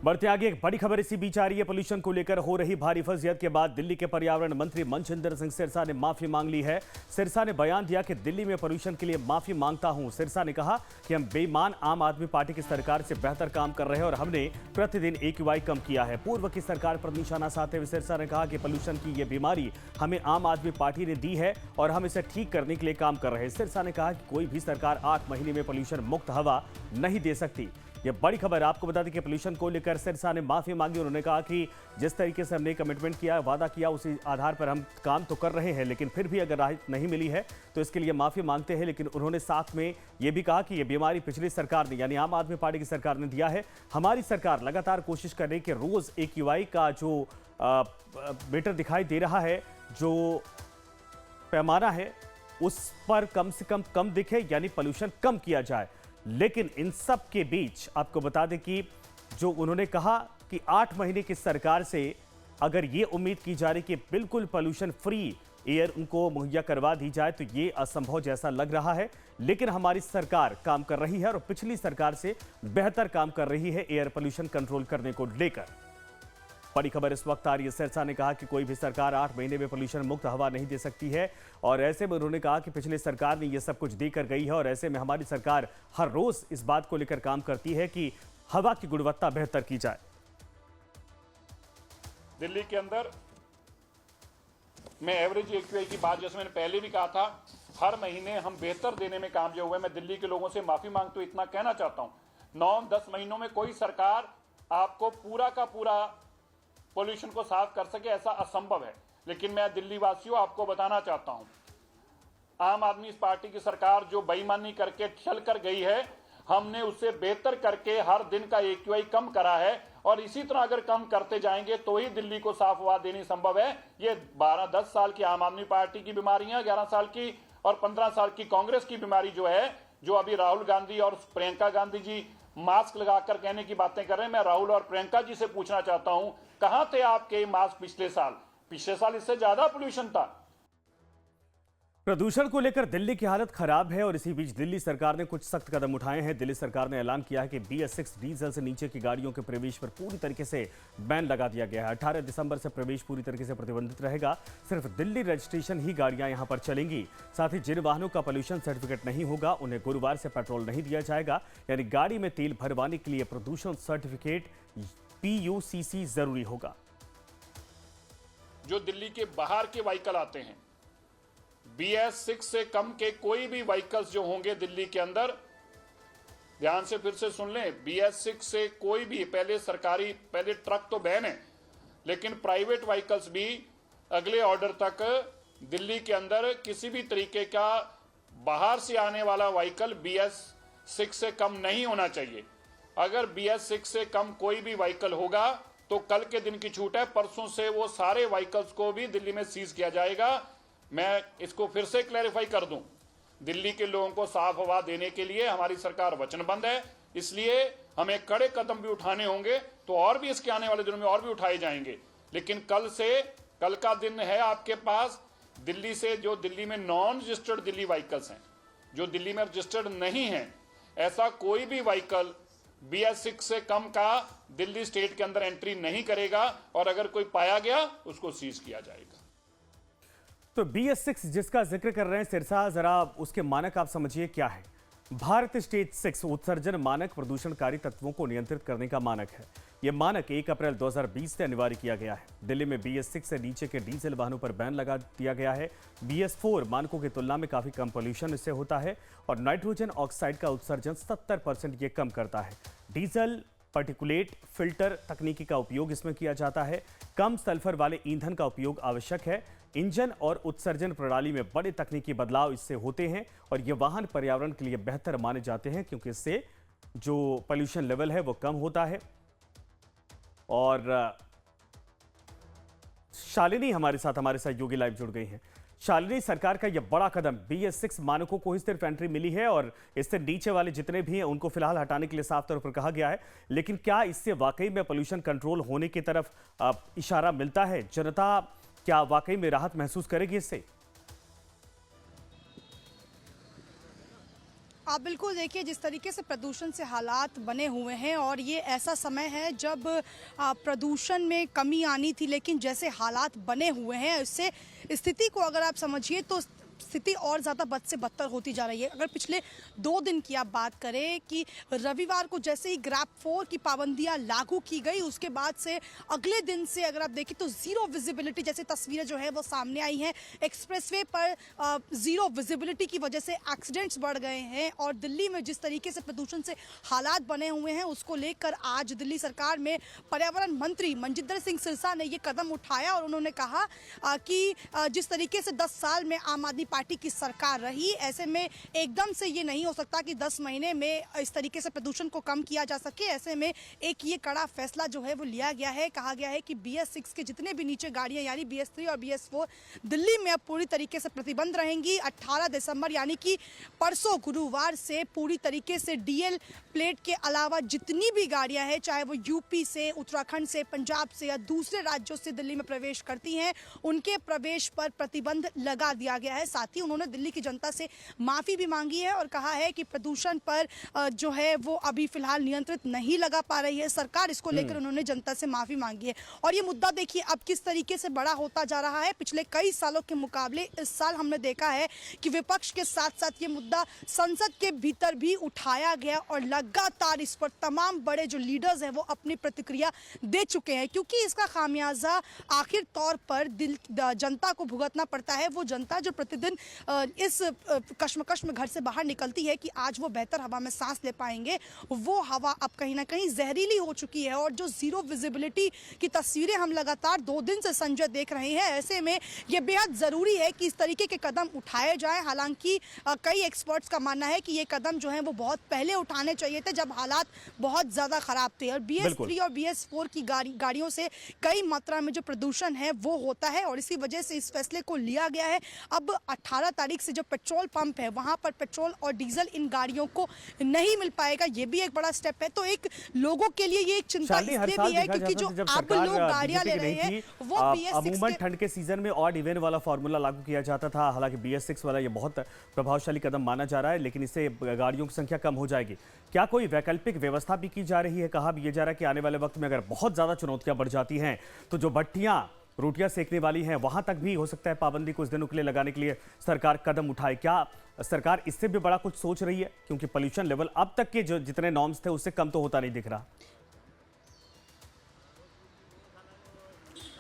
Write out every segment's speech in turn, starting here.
बढ़ते आगे एक बड़ी खबर इसी बीच आ रही है। पोल्यूशन को लेकर हो रही भारी फजीहत के बाद दिल्ली के पर्यावरण मंत्री मनजिंदर सिंह सिरसा ने माफी मांग ली है। सिरसा ने बयान दिया कि दिल्ली में पोल्यूशन के लिए माफी मांगता हूं। सिरसा ने कहा कि हम बेईमान आम आदमी पार्टी की सरकार से बेहतर काम कर रहे हैं और हमने प्रतिदिन AQI कम किया है। पूर्व की सरकार पर निशाना साधते हुए सिरसा ने कहा कि पोल्यूशन की यह बीमारी हमें आम आदमी पार्टी ने दी है और हम इसे ठीक करने के लिए काम कर रहे हैं। सिरसा ने कहा कि कोई भी सरकार 8 महीने में पोल्यूशन मुक्त हवा नहीं दे सकती। ये बड़ी खबर। आपको बता दें कि पोल्यूशन को लेकर सिरसा ने माफी मांगी। उन्होंने कहा कि जिस तरीके से हमने कमिटमेंट किया, वादा किया, उसी आधार पर हम काम तो कर रहे हैं, लेकिन फिर भी अगर राहत नहीं मिली है तो इसके लिए माफी मांगते हैं। लेकिन उन्होंने साथ में ये भी कहा कि ये बीमारी पिछली सरकार ने यानी आम आदमी पार्टी की सरकार ने दिया है। हमारी सरकार लगातार कोशिश कर रही है कि रोज AQI का जो मीटर दिखाई दे रहा है, जो पैमाना है, उस पर कम से कम दिखे, यानी पोल्यूशन कम किया जाए। लेकिन इन सब के बीच आपको बता दें कि जो उन्होंने कहा कि 8 महीने की सरकार से अगर ये उम्मीद की जा रही कि बिल्कुल पोल्यूशन फ्री एयर उनको मुहैया करवा दी जाए तो ये असंभव जैसा लग रहा है। लेकिन हमारी सरकार काम कर रही है और पिछली सरकार से बेहतर काम कर रही है एयर पोल्यूशन कंट्रोल करने को लेकर। बड़ी खबर इस वक्त आ रही है। सिरसा ने कहा कि कोई भी सरकार 8 महीने में पोल्यूशन मुक्त हवा नहीं दे सकती है और ऐसे में उन्होंने कहा कि पिछली सरकार ने यह सब कुछ देकर गई है और ऐसे में हमारी सरकार हर रोज इस बात को लेकर काम करती है कि हवा की गुणवत्ता बेहतर की जाए। दिल्ली के अंदर मैं एवरेज AQI की बात, जैसे मैंने पहले भी कहा था, हर महीने हम बेहतर देने में कामयाब हुए। मैं दिल्ली के लोगों से माफी मांगते हुए इतना कहना चाहता हूं, 9-10 महीनों में कोई सरकार आपको पूरा का पूरा पोल्यूशन को साफ कर सके, ऐसा असंभव है। लेकिन मैं दिल्ली वासियों आपको बताना चाहता हूं, आम आदमी पार्टी की सरकार जो बेईमानी करके चल कर गई है, हमने उससे बेहतर करके हर दिन का AQI कम करा है और इसी तरह अगर कम करते जाएंगे तो ही दिल्ली को साफ हवा देनी संभव है। ये 12-10 साल की आम आदमी पार्टी की बीमारियां, 11 साल की और 15 साल की कांग्रेस की बीमारी जो है, जो अभी राहुल गांधी और प्रियंका गांधी जी मास्क लगाकर कहने की बातें कर रहे हैं। मैं राहुल और प्रियंका जी से पूछना चाहता हूं, कहां थे आपके मास्क पिछले साल? पिछले साल इससे ज्यादा पोल्यूशन था। प्रदूषण को लेकर दिल्ली की हालत खराब है और इसी बीच दिल्ली सरकार ने कुछ सख्त कदम उठाए हैं। दिल्ली सरकार ने ऐलान किया है कि BS6 डीजल से नीचे की गाड़ियों के प्रवेश पर पूरी तरीके से बैन लगा दिया गया है। 18 दिसंबर से प्रवेश पूरी तरीके से प्रतिबंधित रहेगा। सिर्फ दिल्ली रजिस्ट्रेशन ही गाड़ियां यहां पर चलेंगी। साथ ही जिन वाहनों का पोल्यूशन सर्टिफिकेट नहीं होगा उन्हें गुरुवार से पेट्रोल नहीं दिया जाएगा, यानी गाड़ी में तेल भरवाने के लिए प्रदूषण सर्टिफिकेट PUCC जरूरी होगा। जो दिल्ली के बाहर के व्हीकल आते हैं, BS6 से कम के कोई भी व्हीकल्स जो होंगे दिल्ली के अंदर, ध्यान से फिर से सुन लें, BS6 से कोई भी, पहले ट्रक तो बैन है, लेकिन प्राइवेट व्हीकल्स भी अगले ऑर्डर तक दिल्ली के अंदर किसी भी तरीके का बाहर से आने वाला व्हीकल BS6 से कम नहीं होना चाहिए। अगर BS6 से कम कोई भी व्हीकल होगा तो कल के दिन की छूट है, परसों से वो सारे व्हीकल्स को भी दिल्ली में सीज किया जाएगा। मैं इसको फिर से क्लैरिफाई कर दूं, दिल्ली के लोगों को साफ हवा देने के लिए हमारी सरकार वचनबद्ध है, इसलिए हमें कड़े कदम भी उठाने होंगे, तो और भी इसके आने वाले दिनों में और भी उठाए जाएंगे। लेकिन कल का दिन है आपके पास, दिल्ली से जो दिल्ली में नॉन रजिस्टर्ड दिल्ली व्हीकल्स हैं, जो दिल्ली में रजिस्टर्ड नहीं है, ऐसा कोई भी व्हीकल BS6 से कम का दिल्ली स्टेट के अंदर एंट्री नहीं करेगा और अगर कोई पाया गया उसको सीज किया जाएगा। तो BS6 जिसका जिक्र कर रहे हैं सिरसा, जरा उसके मानक आप समझिए क्या है। भारत स्टेज 6 उत्सर्जन मानक प्रदूषणकारी तत्वों को नियंत्रित करने का मानक है। यह मानक 1 अप्रैल 2020 से अनिवार्य किया गया है। दिल्ली में BS6 से नीचे के डीजल वाहनों पर बैन लगा दिया गया है। BS4 मानकों की तुलना में काफी कम पोल्यूशन इससे होता है और नाइट्रोजन ऑक्साइड का उत्सर्जन 70% ये कम करता है। डीजल पार्टिकुलेट फिल्टर तकनीकी का उपयोग इसमें किया जाता है। कम सल्फर वाले ईंधन का उपयोग आवश्यक है। इंजन और उत्सर्जन प्रणाली में बड़े तकनीकी बदलाव इससे होते हैं और ये वाहन पर्यावरण के लिए बेहतर माने जाते हैं क्योंकि इससे जो पोल्यूशन लेवल है वो कम होता है। और शालिनी हमारे सहयोगी लाइव जुड़ गई हैं। शालिनी, सरकार का यह बड़ा कदम, BS6 मानकों को ही सिर्फ एंट्री मिली है और इससे नीचे वाले जितने भी हैं उनको फिलहाल हटाने के लिए साफ तौर पर कहा गया है, लेकिन क्या इससे वाकई में पोल्यूशन कंट्रोल होने की तरफ इशारा मिलता है? जनता क्या वाकई में राहत महसूस करेगी इससे? आप बिल्कुल देखिए, जिस तरीके से प्रदूषण से हालात बने हुए हैं और ये ऐसा समय है जब प्रदूषण में कमी आनी थी, लेकिन जैसे हालात बने हुए हैं उससे स्थिति को अगर आप समझिए तो स्थिति और ज़्यादा बद से बदतर होती जा रही है। अगर पिछले 2 दिन की आप बात करें कि रविवार को जैसे ही ग्रैप 4 की पाबंदियां लागू की गई, उसके बाद से अगले दिन से अगर आप देखें तो ज़ीरो विजिबिलिटी जैसी तस्वीरें जो है वो सामने आई हैं। एक्सप्रेसवे पर ज़ीरो विजिबिलिटी की वजह से एक्सीडेंट्स बढ़ गए हैं और दिल्ली में जिस तरीके से प्रदूषण से हालात बने हुए हैं उसको लेकर आज दिल्ली सरकार में पर्यावरण मंत्री मनजिंदर सिंह सिरसा ने ये कदम उठाया और उन्होंने कहा कि जिस तरीके से 10 साल में आम आदमी पार्टी की सरकार रही, ऐसे में एकदम से ये नहीं हो सकता कि 10 महीने में इस तरीके से प्रदूषण को कम किया जा सके। ऐसे में एक ये कड़ा फैसला जो है वो लिया गया है। कहा गया है कि BS6 के जितने भी नीचे गाड़ियां यानी BS3 और BS4 दिल्ली में अब पूरी तरीके से प्रतिबंध रहेंगी। 18 दिसंबर यानी कि परसों गुरुवार से पूरी तरीके से DL प्लेट के अलावा जितनी भी गाड़ियां हैं, चाहे वो यूपी से, उत्तराखंड से, पंजाब से या दूसरे राज्यों से दिल्ली में प्रवेश करती हैं, उनके प्रवेश पर प्रतिबंध लगा दिया गया है। साथ ही उन्होंने दिल्ली की जनता से माफ़ी भी मांगी है और कहा है कि प्रदूषण पर जो है वो अभी फिलहाल नियंत्रित नहीं लगा पा रही है सरकार। इसको लेकर उन्होंने जनता से माफ़ी मांगी है और ये मुद्दा देखिए अब किस तरीके से बड़ा होता जा रहा है। पिछले कई सालों के मुकाबले इस साल हमने देखा है कि विपक्ष के साथ साथ ये मुद्दा संसद के भीतर भी उठाया गया और लगातार इस पर तमाम बड़े जो लीडर्स हैं वो अपनी प्रतिक्रिया दे चुके हैं, क्योंकि इसका खामियाजा आखिर तौर पर जनता को भुगतना पड़ता है। वो जनता जो प्रतिदिन इस कश्मकश में घर से बाहर निकलती है कि आज वो बेहतर हवा में सांस ले पाएंगे, वो हवा अब कहीं ना कहीं जहरीली हो चुकी है। और जो ज़ीरो विजिबिलिटी की तस्वीरें हम लगातार 2 दिन से संजय देख रहे हैं, ऐसे में ये बेहद ज़रूरी है कि इस तरीके के कदम उठाए जाएं। हालांकि कई एक्सपर्ट्स का मानना है कि ये कदम जो है वो बहुत पहले उठाने चाहिए थे जब हालात बहुत ज़्यादा ख़राब थे। और BS3 और BS4 की गाड़ियों से कई मात्रा में जो प्रदूषण है वो होता है और इसी वजह से इस फैसले को लिया गया है। अब 18 तारीख से जो पेट्रोल पंप है वहां पर पेट्रोल और डीजल इन गाड़ियों को नहीं मिल पाएगा, ये भी एक बड़ा स्टेप है। तो एक लोगों के लिए ये एक चिंता इसलिए भी है क्योंकि जो अब लोग गाड़ियां ले रहे हैं वो अमूमन ठंड के सीजन में ऑड इवन वाला फॉर्मूला लागू किया जाता था। हालांकि BS6 वाला ये बहुत प्रभावशाली कदम माना जा रहा है, लेकिन इससे गाड़ियों की संख्या कम हो जाएगी। क्या कोई वैकल्पिक व्यवस्था भी की जा रही है? कहा भी ये जा रहा है कि आने वाले वक्त में अगर बहुत ज्यादा चुनौतियां बढ़ जाती हैं तो जो भट्टियां रोटियां सेकने वाली हैं वहां तक भी हो सकता है पाबंदी कुछ दिनों के लिए लगाने के लिए सरकार कदम उठाए। क्या सरकार इससे भी बड़ा कुछ सोच रही है? क्योंकि पोल्यूशन लेवल अब तक के जो जितने नॉर्म्स थे उससे कम तो होता नहीं दिख रहा।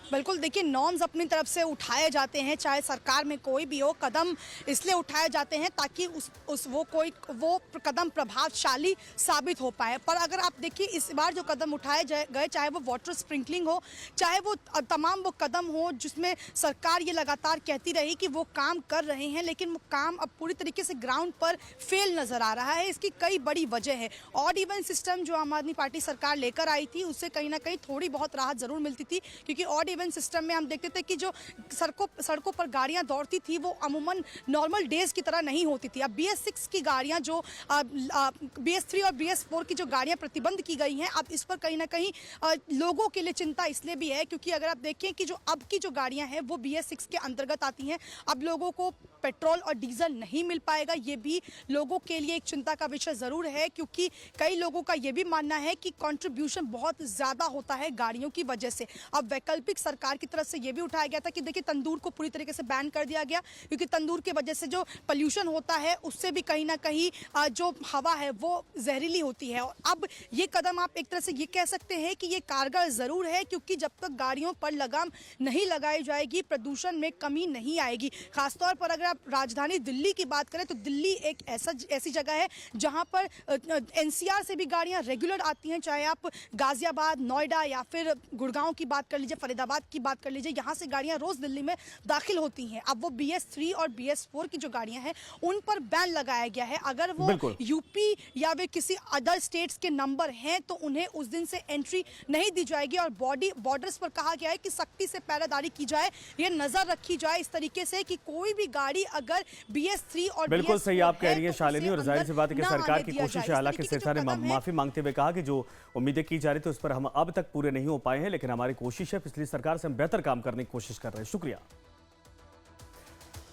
बिल्कुल देखिए, नॉर्म्स अपनी तरफ से उठाए जाते हैं, चाहे सरकार में कोई भी हो। कदम इसलिए उठाए जाते हैं ताकि वो कदम प्रभावशाली साबित हो पाए। पर अगर आप देखिए इस बार जो कदम उठाए गए, चाहे वो वाटर स्प्रिंकलिंग हो, चाहे वो तमाम वो कदम हो जिसमें सरकार ये लगातार कहती रही कि वो काम कर रहे हैं, लेकिन वो काम अब पूरी तरीके से ग्राउंड पर फेल नजर आ रहा है। इसकी कई बड़ी वजह है। ऑड इवन सिस्टम जो आम आदमी पार्टी सरकार लेकर आई थी उससे कहीं ना कहीं थोड़ी बहुत राहत जरूर मिलती थी, क्योंकि ऑड इवन सिस्टम में हम देखते थे कि जो सड़कों पर गाड़ियां दौड़ती थी वो अमूमन नॉर्मल डेज की तरह नहीं होती थी। अब BS6 की गाड़ियां जो BS3 और BS4 की जो गाड़ियां प्रतिबंध की गई हैं, अब इस पर कहीं ना कहीं लोगों के लिए चिंता इसलिए भी है क्योंकि अगर आप देखें कि जो अब की जो गाड़ियां हैं वो BS6 के अंतर्गत आती हैं। अब लोगों को पेट्रोल और डीजल नहीं मिल पाएगा, ये भी लोगों के लिए एक चिंता का विषय जरूर है, क्योंकि कई लोगों का ये भी मानना है कि कंट्रीब्यूशन बहुत ज्यादा होता है गाड़ियों की वजह से। अब वैकल्पिक सरकार की तरफ से ये भी उठाया गया था कि देखिए तंदूर को पूरी तरीके से बैन कर दिया गया, क्योंकि तंदूर की वजह से जो पोल्यूशन होता है उससे भी कहीं ना कहीं जो हवा है वो जहरीली होती है। और अब ये कदम आप एक तरह से ये कह सकते हैं कि ये कारगर जरूर है, क्योंकि जब तक गाड़ियों पर लगाम नहीं लगाई जाएगी प्रदूषण में कमी नहीं आएगी। खासतौर पर अगर आप राजधानी दिल्ली की बात करें तो दिल्ली एक ऐसी जगह है जहां पर NCR से भी गाड़ियां रेगुलर आती हैं, चाहे आप गाजियाबाद, नोएडा या फिर गुड़गांव की बात कर लीजिए, फरीदाबाद की बात कर लीजिए, यहाँ से गाड़ियां रोज दिल्ली में दाखिल होती हैं। अब वो BS3 और BS4 की जो गाड़ियां हैं उन पर बैन लगाया गया है। अगर वो यूपी या वे किसी अदर स्टेट्स के नंबर हैं तो उन्हें उस दिन से एंट्री नहीं दी जाएगी। और बॉर्डर्स पर कहा गया है कि सख्ती से पहरेदारी की जाए, ये नजर रखी जाए इस तरीके से कि कोई भी गाड़ी अगर BS3 और बिल्कुल सही आप कह रही है शालिनी, और जाहिर सी बात है कि सरकार की कोशिश है। हालांकि सिरसा ने माफी मांगते हुए कहा कि जो उम्मीदें की जा रही थी उस पर हम अब तक पूरे नहीं हो पाए हैं, लेकिन हमारी कोशिश है, पिछली सरकार से हम बेहतर काम करने की कोशिश कर रहे हैं। शुक्रिया।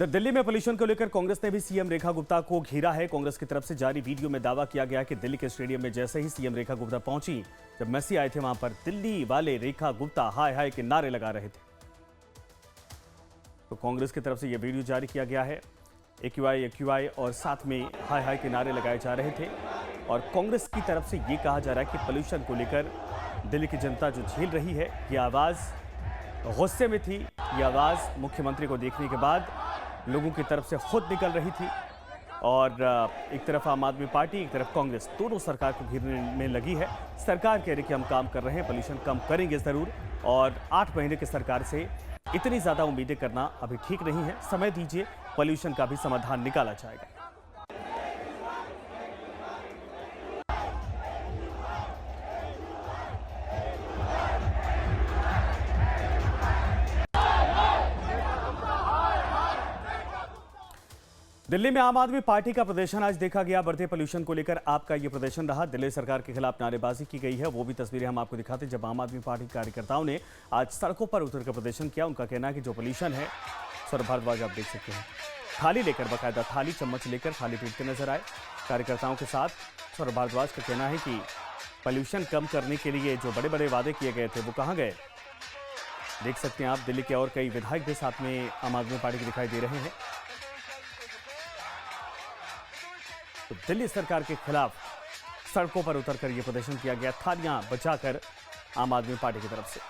तो दिल्ली में पोल्यूशन को लेकर कांग्रेस ने भी सीएम रेखा गुप्ता को घेरा है। कांग्रेस की तरफ से जारी वीडियो में दावा किया गया कि दिल्ली के स्टेडियम में जैसे ही सीएम रेखा गुप्ता पहुंची, जब मेसी आए थे वहां पर दिल्ली वाले रेखा गुप्ता हाय हाय के नारे लगा रहे थे। तो कांग्रेस की तरफ से यह वीडियो जारी किया गया है। एक्यूआई और साथ में हाय हाय के नारे लगाए जा रहे थे। और कांग्रेस की तरफ से यह कहा जा रहा है कि पोल्यूशन को लेकर दिल्ली की जनता जो झेल रही है, ये आवाज गुस्से में थी। ये आवाज मुख्यमंत्री को देखने के बाद लोगों की तरफ से खुद निकल रही थी। और एक तरफ आम आदमी पार्टी, एक तरफ कांग्रेस, दोनों सरकार को घेरने में लगी है। सरकार कह रही कि हम काम कर रहे हैं, पोल्यूशन कम करेंगे जरूर, और 8 महीने की सरकार से इतनी ज्यादा उम्मीदें करना अभी ठीक नहीं है। समय दीजिए, पोल्यूशन का भी समाधान निकाला जाएगा। दिल्ली में आम आदमी पार्टी का प्रदर्शन आज देखा गया। बढ़ते पोल्यूशन को लेकर आपका ये प्रदर्शन रहा। दिल्ली सरकार के खिलाफ नारेबाजी की गई है। वो भी तस्वीरें हम आपको दिखाते हैं जब आम आदमी पार्टी कार्यकर्ताओं ने आज सड़कों पर उतरकर प्रदर्शन किया। उनका कहना है कि जो पोल्यूशन है, सौरभ भारद्वाज आप देख सकते हैं, थाली लेकर, बाकायदा थाली चम्मच लेकर थाली पीटते नजर आए कार्यकर्ताओं के साथ। सौरभ भारद्वाज का कहना है कि पोल्यूशन कम करने के लिए जो बड़े बड़े वादे किए गए थे वो कहाँ गए। देख सकते हैं आप, दिल्ली के और कई विधायक भी साथ में आम आदमी पार्टी के दिखाई दे रहे हैं। तो दिल्ली सरकार के खिलाफ सड़कों पर उतरकर यह प्रदर्शन किया गया, थालियां बजाकर आम आदमी पार्टी की तरफ से।